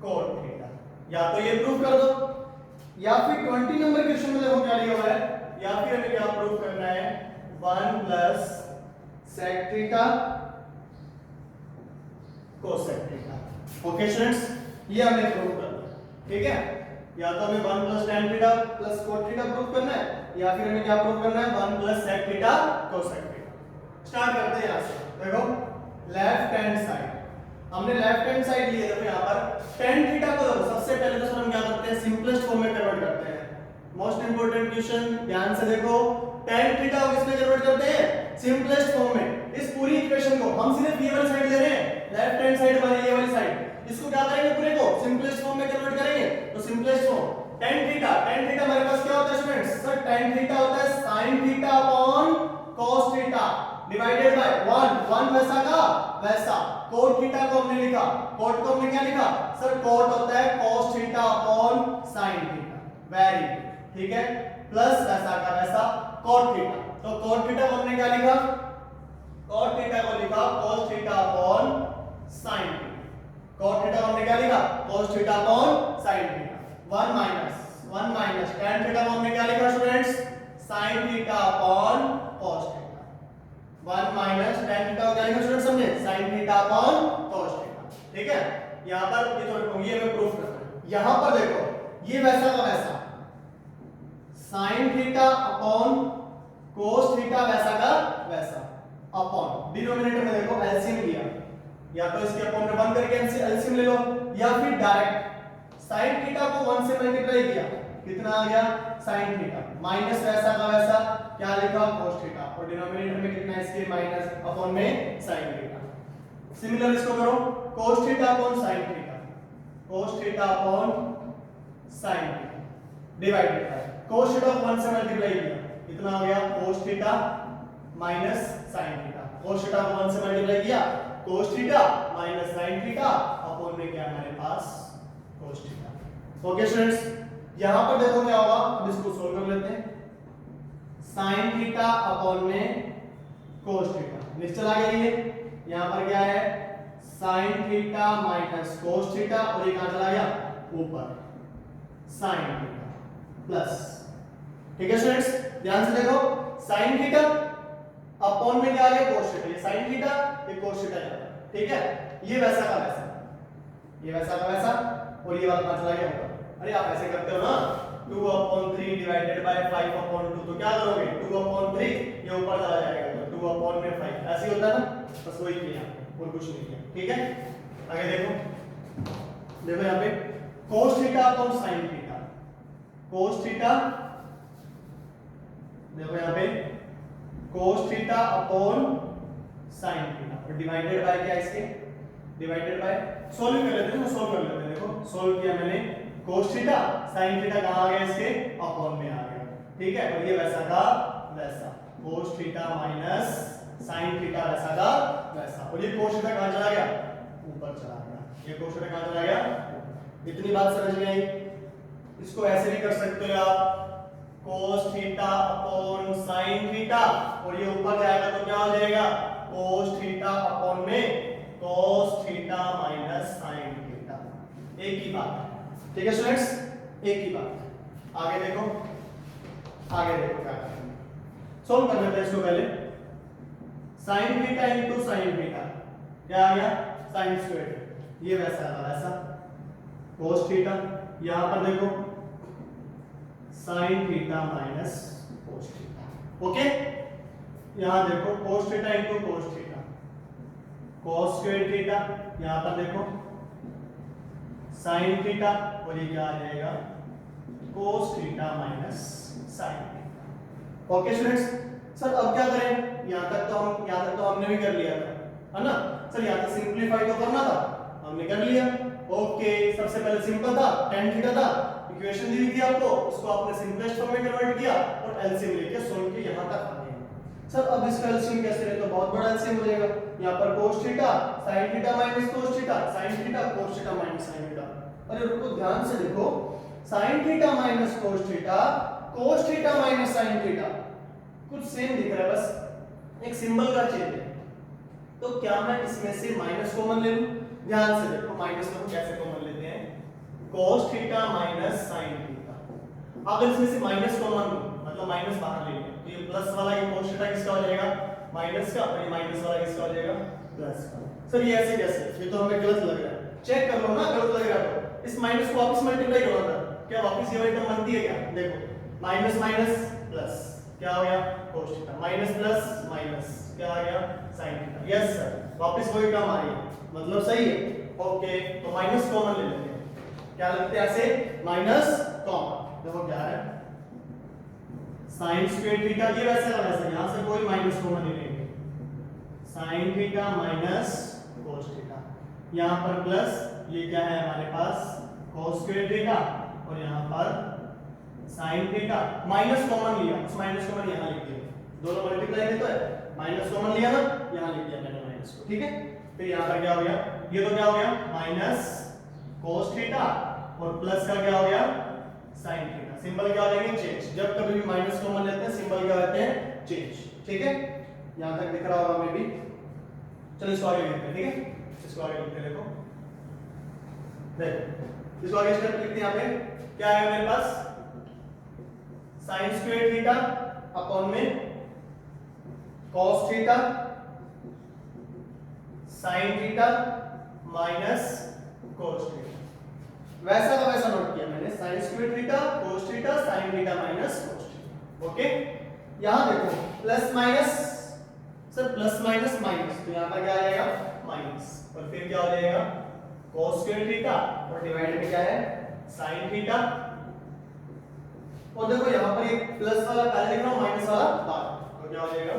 cot theta, या तो ये प्रूफ कर दो, या फिर 20 नंबर क्वेश्चन में देखो क्या लिखा हुआ है, या फिर हमें क्या प्रूफ करना है 1 plus sec theta cosec theta. Okay students, ये हमें प्रूफ करना है। ठीक है, या तो हमें 1 plus tan theta plus cot theta proof करना है, या फिर हमें क्या प्रूफ करना है 1 plus sec theta cosec theta. Start करते हैं यहां से। देखो लेफ्ट हैंड साइड, हमने लेफ्ट हैंड साइड लिए, देखो यहां पर tan थीटा को सबसे पहले तो सर हम क्या करते हैं, सिंपलेस्ट फॉर्म में कन्वर्ट करते हैं। मोस्ट इंपोर्टेंट क्वेश्चन, ध्यान से देखो, tan थीटा को किसमें कन्वर्ट करते हैं, सिंपलेस्ट फॉर्म में। इस पूरी इक्वेशन को हम सिर्फ ये वाली साइड ले रहे हैं, लेफ्ट हैंड साइड हमारी ये वाली साइड, इसको क्या करेंगे, पूरे को सिंपलेस्ट फॉर्म में कन्वर्ट करेंगे। तो सिंपलेस्ट फॉर्म tan थीटा हमारे पास क्या होता है स्टूडेंट्स, सर tan थीटा होता है sin theta upon cos theta divided by 1 वैसा का वैसा। cot थीटा को हमने लिखा, cot को हमने क्या लिखा सर, cot होता है cos theta upon sin theta, very ठीक है, प्लस वैसा का वैसा cot थीटा। तो cot थीटा को हमने क्या लिखा, cot थीटा को लिखा cos theta upon sin theta. cot theta को हमने क्या लिखा, cos theta upon sin theta. 1 minus tan theta को हमने क्या लिखा students, sin theta upon cos theta. 1 minus tan theta को क्या लिखा स्टूडेंट्स हमने, sin theta upon cos theta. ठीक है, यहां पर ये तो ये हमें प्रूफ करना है। यहां पर देखो ये वैसा का वैसा, sin theta upon cos theta वैसा का वैसा, अपॉन डिनोमिनेटर में देखो एलसीएम लिया, या तो इसके अपॉन में 1 करके एलसीएम ले लो, या फिर डायरेक्ट sin थीटा को 1 से मल्टीप्लाई किया, कितना आ गया sin थीटा, माइनस वैसा का वैसा क्या लिखा cos थीटा, और डिनोमिनेटर में कितना इसके माइनस, अपॉन में sin थीटा। सिमिलर इसको करो, cos theta upon sin theta, cos theta upon sin theta divided by cos theta को 1 से मल्टीप्लाई किया, कितना हो गया cos theta minus sin theta. cos theta को 1 से मल्टीप्लाई किया, cos theta minus sin theta, upon में क्या हमारे पास cos थीटा। ओके स्टूडेंट्स, यहां पर देखो क्या होगा, अब इसको सोल्व कर लेते हैं। sin थीटा अपॉन में cos थीटा, नीचे चला गया ये, यहां पर क्या है sin theta minus cos theta, और ये कहां चला गया ऊपर sin थीटा प्लस। ठीक है स्टूडेंट्स, ध्यान से देखो, sin थीटा अपॉन में क्या आ गया cos थीटा, ये sin थीटा ये cos थीटा जाता है। ठीक है, ये वैसा का वैसा, ये वैसा का वैसा, और ये वाला कहां चला गया ऊपर। अरे आप ऐसे करते हो ना 2/3 डिवाइडेड बाय 5/2, तो क्या करोगे 2/3 ये ऊपर चला जाएगा तो 2/5 ऐसे ही होता है ना, बस वही किया और कुछ नहीं किया। ठीक है, आगे देखो यहाँ पे cos theta upon sin theta, cos theta देखो यहाँ पे cos theta upon sin theta और डिवाइडेड बाय क्या इसके, डिवाइडेड बाय सॉल्व कर लेते हैं ना, सॉल्व कर लेते हैं। देखो सॉल्व किया मैंने, cos थीटा sin थीटा कहां आ गया इसके अपॉन में आ गया। ठीक है, और ये वैसा का वैसा cos theta minus sin theta वैसा का वैसा, और ये cos थीटा कहां चला गया ऊपर चला गया, ये cos थीटा कहां चला गया। इतनी बात समझ में आई। इसको ऐसे भी कर सकते हो आप cos theta upon sin theta और ये ऊपर जाएगा तो क्या हो जाएगा cos थीटा अपॉन में cos theta minus sin theta, एक ही बात है। ठीक है स्टूडेंट्स, एक ही बात। आगे देखो क्या करना है, सॉल्व कर लेते हैं इसको पहले। sin theta into sin theta क्या आ गया sin स्क्वायर, ये वैसा है वैसा cos थीटा, यहां पर देखो sin theta minus cos theta. Okay, यहां देखो cos theta into cos theta cos square theta, यहां पर देखो sin थीटा और ये क्या आ जाएगा cos theta minus sin theta. Okay students, sir अब क्या करें, यहां तक तो हमने भी कर लिया था, है ना सर, यहां तक सिंपलीफाई तो करना था, हमने कर लिया। ओके, सबसे पहले सिंपल था tan थीटा था, इक्वेशन दी थी आपको, उसको आपने सिंपलेस्ट फॉर्म में कन्वर्ट किया और एलसीएम लेके सोल्व किया, यहां तक आ गए। सर अब इसका एलसीएम कैसे ले, तो बहुत बड़ा एलसीएम हो जाएगा। यहां पर cos theta sin theta minus cos theta, sin theta cos theta minus sin theta. अरे रुको ध्यान से देखो, sin theta minus cos theta cos theta minus sin theta कुछ सेम दिख रहा है, बस एक सिंबल का चेंज है। तो क्या मैं इसमें से माइनस कॉमन ले लूं, ध्यान से देखो माइनस को कैसे कॉमन लेते हैं, cos theta minus sin theta. अगर इसमें से माइनस कॉमन मतलब माइनस बाहर ले लिया तो ये प्लस वाला ये cos थीटा किसका हो जाएगा माइनस का, और ये माइनस वाला किसका हो जाएगा प्लस का। सर ये ऐसे कैसे, ये तो हमें गलत लग रहा है, चेक कर लो ना, गलत लग रहा है तो इस माइनस को वापस मल्टीप्लाई करो ना, क्या वापस ये वाली टर्म बनती है क्या, देखो माइनस माइनस प्लस क्या हो गया cos theta, minus plus minus क्या आ गया sin थीटा। यस सर, वापस वही टर्म आ रही है, मतलब सही है। ओके, तो माइनस कॉमन ले लेते हैं, क्या लगता है ऐसे माइनस कॉमन, देखो क्या है sin स्क्वायर थीटा, ये वैसे का वैसा, यहां से कोई माइनस कॉमन नहीं लेंगे, sin theta minus cos theta, यहां पर प्लस ये क्या है हमारे पास cos स्क्वायर थीटा और यहां पर sin थीटा, माइनस कॉमन लिया, उस माइनस कॉमन यहां लिख दिया, दोनों मल्टीप्लाई में तो है, माइनस कॉमन लिया ना, यहां लिख दिया मैंने माइनस को। ठीक है, फिर यहां पर क्या हो गया, ये तो क्या हो गया माइनस cos थीटा और प्लस का क्या हो गया sin थीटा, सिंबल क्या हो जाएंगे चेंज, जब कभी भी माइनस कॉमन लेते हैं सिंबल क्या होते हैं चेंज। ठीक है, यहां तक दिख रहा होगा मे भी, चलो इसको आगे लिखते हैं। ठीक है, इसको आगे लिखते हैं, देखो इसको आगे स्टेप लिखते हैं, यहां पे क्या आएगा मेरे पास sin स्क्वायर थीटा अपॉन में cos theta sin theta minus cos theta, वैसा का वैसा नोट किया मैंने, sin square theta cos theta sin theta minus cos theta. Okay, यहां देखो plus minus, sir plus minus minus, तो यहां पर क्या आ जाएगा माइनस, और फिर क्या हो जाएगा cos स्क्वायर थीटा और डिवाइडेड में क्या है sin थीटा, और देखो यहां पर ये प्लस वाला पहले लिख रहा हूं माइनस वाला बाद, तो क्या हो जाएगा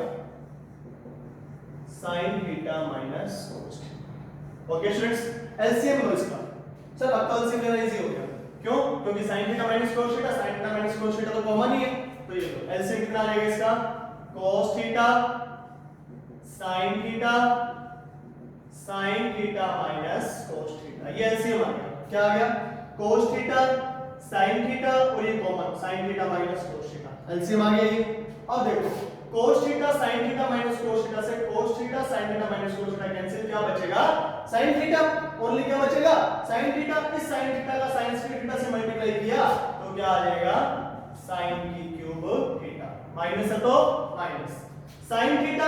sin theta minus cos theta. Okay students, LCM लो इसका, सर अब तो एलसीएम लेना इजी हो गया, क्यों, क्योंकि sin theta minus cos theta, sin theta minus cos theta तो कॉमन ही है, तो ये लो एलसीएम कितना आ जाएगा इसका cos theta sin theta sin theta minus cos theta, ये एलसीएम आ गया, क्या आ गया cos थीटा sin थीटा और ये common sin theta minus cos theta, LCM आ गया ये। अब देखो cos theta sin theta minus cos theta से cos theta sin theta minus cos theta cancel, क्या बचेगा sin थीटा, ओनली क्या बचेगा sin थीटा, इस sin थीटा का sin स्क्वायर थीटा से मल्टीप्लाई किया तो क्या आ जाएगा sin की क्यूब थीटा, माइनस है तो minus sine theta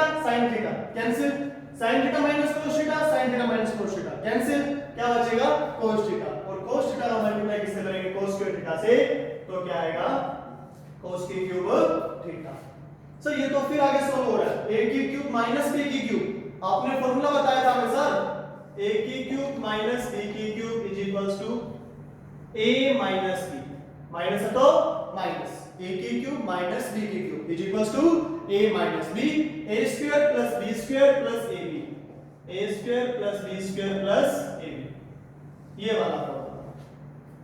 cancel, sine theta minus cos theta, sine theta minus cos theta cancel, क्या बचेगा कोस थीटा, और कोस थीटा का मल्टीप्लाई किससे करेंगे कोस स्क्वायर थीटा से, तो क्या आएगा कोस की क्यूब थीटा। सर ये तो फिर आगे सॉल्व हो रहा है, a की क्यूब माइनस b की क्यूब, आपने फॉर्मूला बताया था हमें सर a की क्यूब माइनस b की cube is equals to a minus b, minus है तो माइनस, a की क्यूब माइनस b की cube is equals to a minus b, a square plus b square plus ab, a square plus b square plus ab, ये वाला formula,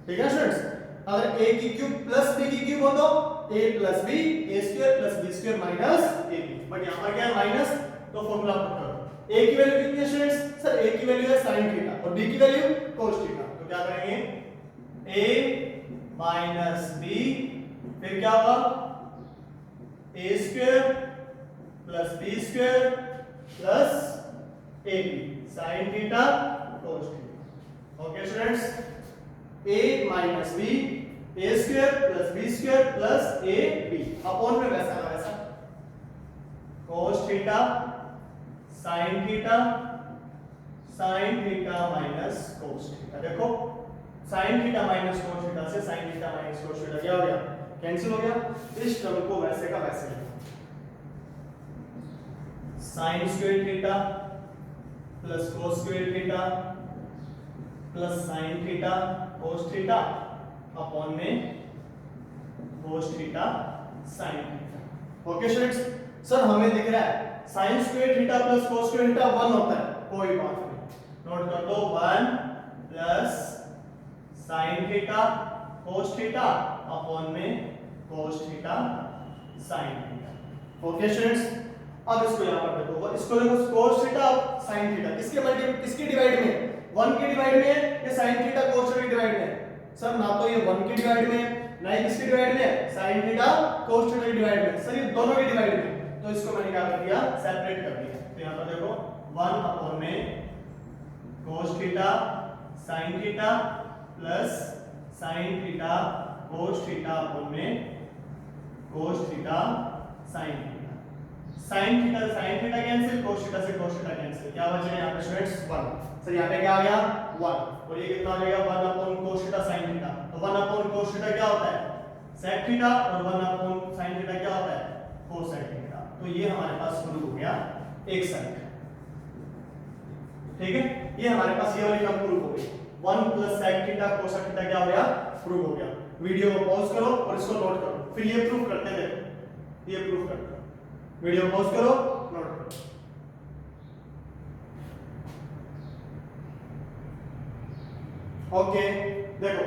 ठीक है students. अगर a की क्यूब प्लस b की cube हो तो a plus b, a square plus b square minus ab, but यहां पर क्या है माइनस, तो फॉर्मूला पुट करो। a की वैल्यू कितनी है स्टूडेंट्स, सर a की वैल्यू है sin थीटा और b की वैल्यू cos थीटा, तो क्या करेंगे a माइनस b, फिर क्या होगा a square plus b square plus ab sin theta cos theta. Okay students, a minus b, a square plus b square plus ab upon में वैसा का वैसा cos theta sin theta minus cos theta, देखो sin theta minus cos theta से sin theta minus cos theta क्या हो गया cancel हो गया, इस टर्म को वैसे का वैसे sin square theta plus cos square theta plus sin theta cos theta upon में cos theta sin theta. Okay students, sir हमें दिख रहा है sin square theta plus cos square theta 1 होता है, कोई बात नहीं, नोट कर दो 1 plus sin theta cos theta upon में cos theta sin theta. Okay students, अब इसको यहां पर देखो, इसको देखो cos थीटा sin थीटा किसके मल्टीप्लाई किसके डिवाइड में, 1 के डिवाइड में है या sin थीटा cos थीटा के डिवाइड में है, सर ना तो ये 1 के डिवाइड में है ना ही किसके डिवाइड में है sin थीटा cos थीटा के डिवाइड में, सर ये दोनों के डिवाइड में, तो इसको मैंने क्या कर दिया सेपरेट कर दिया, तो यहां पर देखो 1 अपॉन में cos theta sin theta plus sin theta cos theta upon में cos theta sin theta, sin theta cancel, cos theta से cos थीटा कैंसिल, क्या बचेगा यहां पे स्टूडेंट्स 1, सर यहां पे क्या आ गया 1, और ये कितना आ जाएगा 1 upon cos theta sin theta, तो 1 अपॉन cos थीटा क्या होता है sec थीटा और 1 अपॉन sin थीटा क्या होता है cosec थीटा, तो ये हमारे पास प्रूव हो गया एक साइड, ठीक है, ये हमारे पास ये वाली टर्म प्रूव हो गई, 1 plus sec theta cosec theta क्या हो गया प्रूव हो गया। वीडियो को पॉज करो और इसको नोट करो, फिर ये प्रूव करते हैं, देखो ये प्रूव करते हैं, वीडियो पॉज करो नोट करो। ओके देखो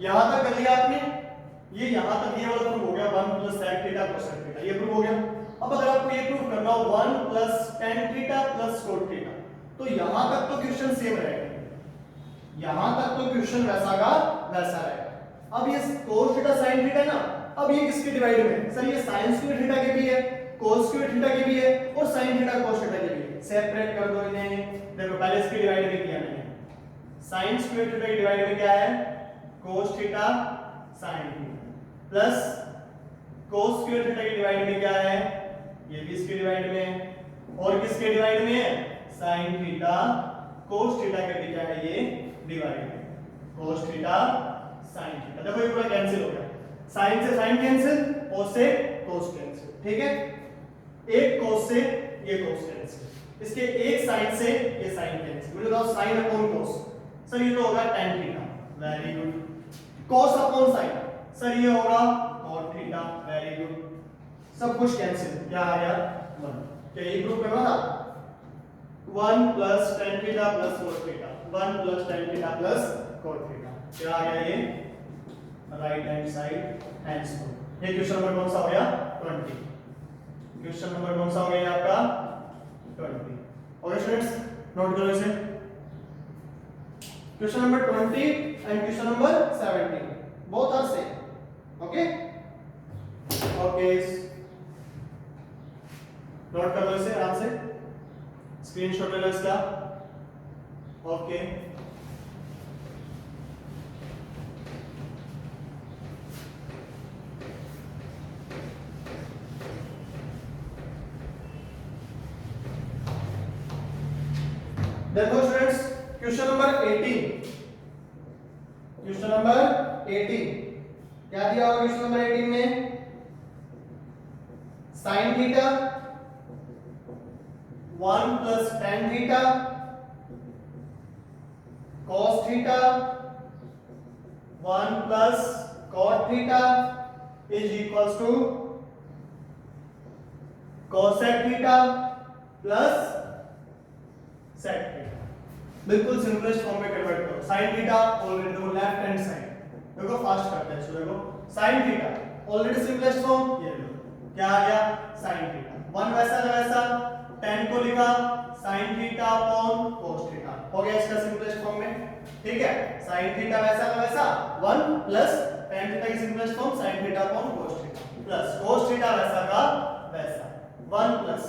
यहां तक कर लिया आपने, ये यहां तक ये वाला प्रूव हो गया 1 plus sec theta cosec theta, ये प्रूव हो गया। अब अगर आपको ये प्रूव करना हो 1 plus tan theta plus cot theta, तो यहां तक तो क्वेश्चन सेम रहेगा, यहां तक तो क्वेश्चन वैसा का वैसा रहेगा। अब ये cos थीटा sin थीटा ना, अब ये किसके डिवाइड में है, सर ये sin स्क्वायर थीटा के भी है cos स्क्वायर थीटा के भी है और sin थीटा cos थीटा के भी है, सेपरेट कर दो इन्हें, देखो पहले इसके डिवाइड में किया मैंने, sin स्क्वायर थीटा के डिवाइड में क्या है cos theta sin theta plus cos square theta के डिवाइड में क्या है, ये भी इसके डिवाइड में है, और किसके डिवाइड में है sin थीटा cos थीटा के भी क्या है ये डिवाइड में, cos थीटा sin थीटा, देखो ये पूरा कैंसिल हो गया, sin से sin कैंसिल, cos से cos कैंसिल, ठीक है, एक cos से ये cos कैंसिल, इसके एक sin से ये sin कैंसिल, मुझे बताओ sin अपॉन cos, सर ये तो होगा tan theta, very good, cos upon sin, sir ये होगा cot थीटा, वेरी गुड, सब कुछ कैंसिल, क्या आ गया 1, क्या ये प्रूव करना था 1 plus tan theta plus cot theta, 1 plus tan theta plus cot theta, क्या आ गया ये राइट हैंड साइड आंसर। ये क्वेश्चन नंबर कौन सा हो गया 20, क्वेश्चन नंबर कौन सा हो गया आपका 20। ओके स्टूडेंट्स नोट करो इसे, question number 20 and question number 17 both are same, okay okay note कर लो इसे आराम से, स्क्रीनशॉट ले लो इसका, ओके देखो students, question number 18, question number 18 क्या दिया होगा? क्वेश्चन नंबर 18 में sin theta 1 plus tan theta cos theta 1 plus cot theta is equals to cosec theta plus sec theta. बिल्कुल सिंपलेस्ट फॉर्म में कन्वर्ट करो। sin थीटा ऑलरेडी देखो left hand side, देखो fast करते हैं। देखो sin theta already simplest form, ये लो क्या आ गया? sin theta. 1 वैसा का वैसा, tan को लिखा sin theta upon cos theta, हो गया इसका सिंपलेस्ट फॉर्म में। ठीक है, sin थीटा वैसा का वैसा 1 प्लस tan थीटा की simplest form sin theta upon cos theta plus cos theta वैसा का वैसा 1 प्लस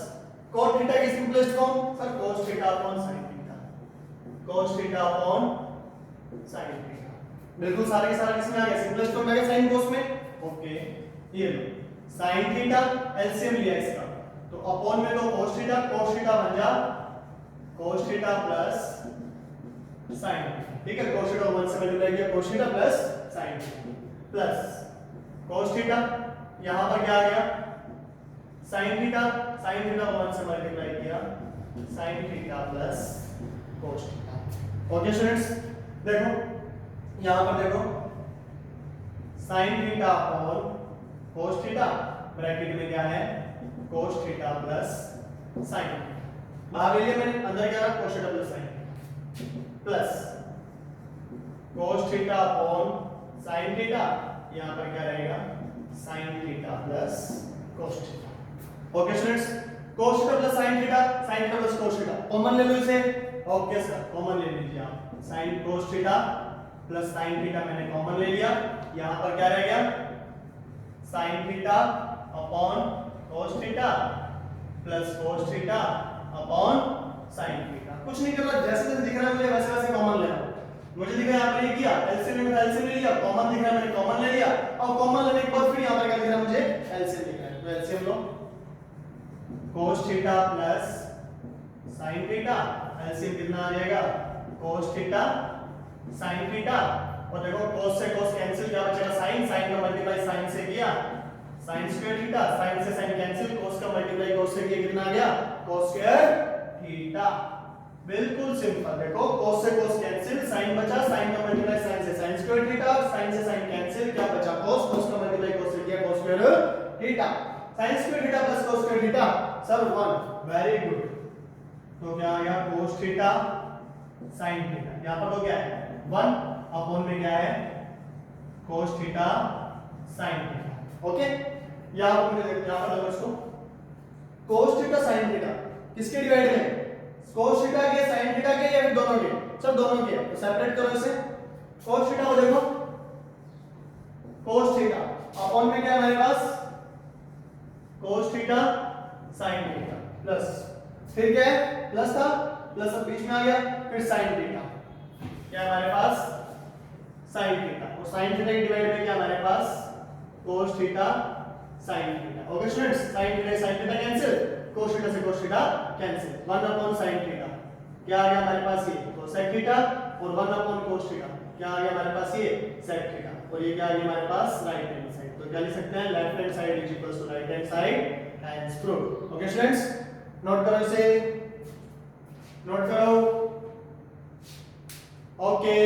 cot थीटा की simplest form sir cos theta upon sin theta, cos theta upon sin theta. बिल्कुल सारा के सारा किसमें आ गया? सिंपलेस्ट फॉर्म में आ गया sin cos में। ओके, ये लो sin थीटा एलसीएम लिया इसका, तो अपॉन में तो cos थीटा बन जा cos theta plus sin theta. ठीक है, cos थीटा 1 से मल्टीप्लाई किया cos theta plus sin theta plus cos theta, यहां पर क्या आ गया? sin थीटा 1 से मल्टीप्लाई किया sin theta plus cos theta. Okay students, देखो यहां पर देखो sin theta upon cos theta bracket में क्या है? cos theta plus sin theta. बाहर ले लिया मैंने, अंदर क्या रहा? cos theta plus sin plus cos theta upon sin theta, यहां पर क्या रहेगा? sin theta plus cos theta. Okay students, cos theta plus sin theta plus cos theta common ले लो इसे। ओके सर, कॉमन ले लीजिए आप, sin cos theta plus sin theta मैंने कॉमन ले लिया, यहां पर क्या रह गया? sin theta upon cos theta plus cos theta upon sin theta. कुछ नहीं करना, जैसे जैसे दिख रहा है मुझे वैसे वैसे कॉमन लेना। मुझे दिखा यहां पर ये किया, एलसीएम में एलसीएम ले लिया, कॉमन दिख रहा है मैंने कॉमन ले लिया, और कॉमन लेने के बाद फिर यहां पर क्या दिख रहा है मुझे? एलसीएम दिख रहा है, तो एलसीएम लो cos theta plus sin theta, LCM कितना आ जाएगा? cos थीटा sin थीटा, और देखो cos से cos कैंसिल, क्या बचेगा? sin का मल्टीप्लाई sin से किया sin स्क्वायर थीटा, sin से sin कैंसिल, cos का मल्टीप्लाई cos से किया, कितना आ गया? cos square theta. बिल्कुल सिंपल, देखो cos से cos कैंसिल, sin बचा, sin का मल्टीप्लाई sin से sin स्क्वायर थीटा, sin से sin कैंसिल, क्या बचा? cos का मल्टीप्लाई cos से किया cos square theta, sin square theta plus cos square theta sir 1। Very good, तो क्या आ गया? cos थीटा sin थीटा, यहां पर तो क्या है? 1 अपॉन में क्या है? cos theta sin theta. Okay, यहां पर मुझे यहां पर देखो इसको, cos थीटा sin थीटा किसके डिवाइड में? cos थीटा के, sin थीटा के, या फिर दोनों के? सर दोनों के, तो सेपरेट करो इसे। cos थीटा को देखो, cos थीटा अपॉन में क्या है हमारे पास? cos theta sin theta plus, फिर क्या है? प्लस था, प्लस अब बीच में आ गया, फिर sin थीटा, क्या हमारे पास? sin थीटा, और sin थीटा की डिवाइड में क्या हमारे पास? cos theta sin theta. Okay students, sin theta sin theta cancel, cos theta से cos theta cancel, 1 upon sin theta, क्या आ गया हमारे पास? ये cosec थीटा, और 1 अपॉन cos थीटा, क्या आ गया हमारे पास? ये sec थीटा, और ये क्या आ गया हमारे पास? Right hand side. तो क्या लिख सकते हैं? Left hand side is equals to right hand side hands proved. Okay students, note करो इसे, नोट करो। ओके,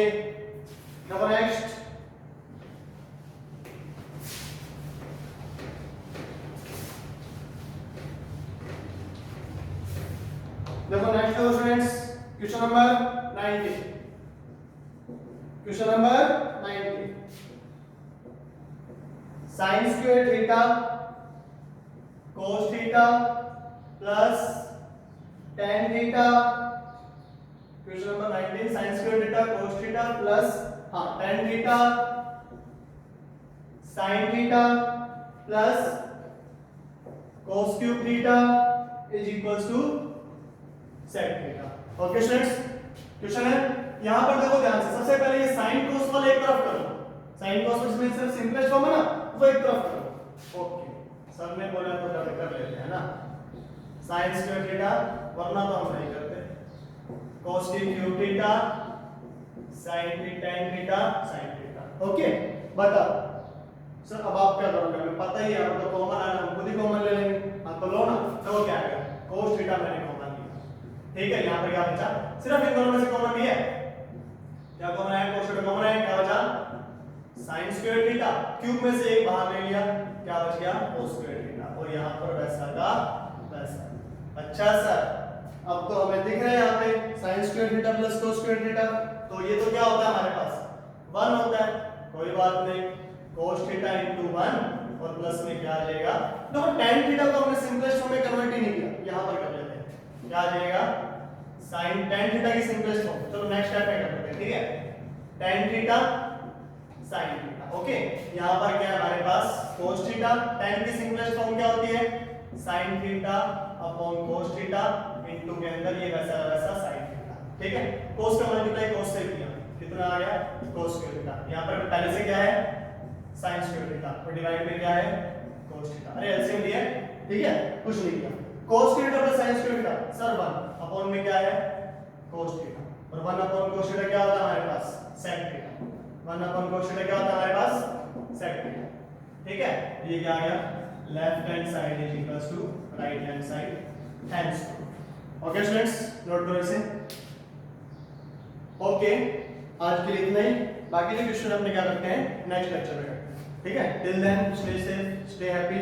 नाउ नेक्स्ट, देखो नेक्स्ट है students question number 90, question number 90, sin square theta cos theta plus tan theta, question number 19, sin square theta cos theta plus tan theta sin theta plus cos cube theta is equals to sec theta. Okay students, question है यहां पर देखो ध्यान से, सबसे पहले ये sin cos वाला एक तरफ करो, sin cos इसमें सिर्फ सिंपलेस्ट फॉर्म है ना, वो एक तरफ करो। ओके, सब ने बोला तो कर लेते हैं ना, sin स्क्वायर थीटा, वरना तो हम नहीं करते। cos t cube theta sin t tan theta sin theta. Okay बताओ सर अब आप क्या करोगे, हमें पता ही है, अब तो कॉमन आना, हम खुद ही कॉमन ले लेंगे। हाँ तो लो ना, तो क्या आएगा cos थीटा मैंने कॉमन लिया, ठीक है। यहाँ पर क्या बचा, सिर्फ इन दोनों में से कॉमन लिया, क्या कॉमन आया, cos थीटा कॉमन आया, क्या बचा sin स्क्वायर थीटा, क्यूब में से एक बाहर ले लिया, क्या बच गया cos स्क्वायर थीटा, और यहाँ पर वैसा का वैसा। अच्छा सर अब तो हमें दिख रहा है यहाँ पे sin square theta plus cos square theta, तो ये तो क्या होता है हमारे पास 1 होता है, कोई बात नहीं, cos थीटा into 1 और प्लस में क्या आ जाएगा, देखो tan थीटा को हमने सिंपलेस्ट फॉर्म में कन्वर्ट ही नहीं किया, यहाँ पर कर लेते हैं, क्या आ जाएगा sin tan थीटा की सिंपलेस्ट फॉर्म। चलो नेक्स्ट स्टेप में कर लेते हैं, ठीक है, tan theta sin theta. Okay यहाँ पर क्या है हमारे पास cos थीटा, tan की सिंपलेस्ट फॉर्म क्या होती है sin theta upon cos theta into के अंदर ये वैसा वैसा sin थीटा, ठीक है। cos का मल्टीप्लाई cos से किया, कितना आ गया cos स्क्वायर थीटा, यहाँ पर पहले से क्या है sin स्क्वायर थीटा और डिवाइड में क्या है cos थीटा, अरे एलसीएम दिया है, ठीक है, कुछ नहीं किया, cos square theta plus sin square theta sir 1 upon में क्या है cos थीटा, और 1 अपॉन cos थीटा क्या होता है हमारे पास sec theta, 1 upon cos theta क्या होता है हमारे पास sec थीटा, ठीक है। ये क्या आ गया left hand side is equals to right hand side hands. Okay students note करो इसे। ओके आज के लिए इतना ही, बाकी के क्वेश्चन अपने क्या करते हैं नेक्स्ट लेक्चर में करते हैं, ठीक है। Till then stay safe stay happy.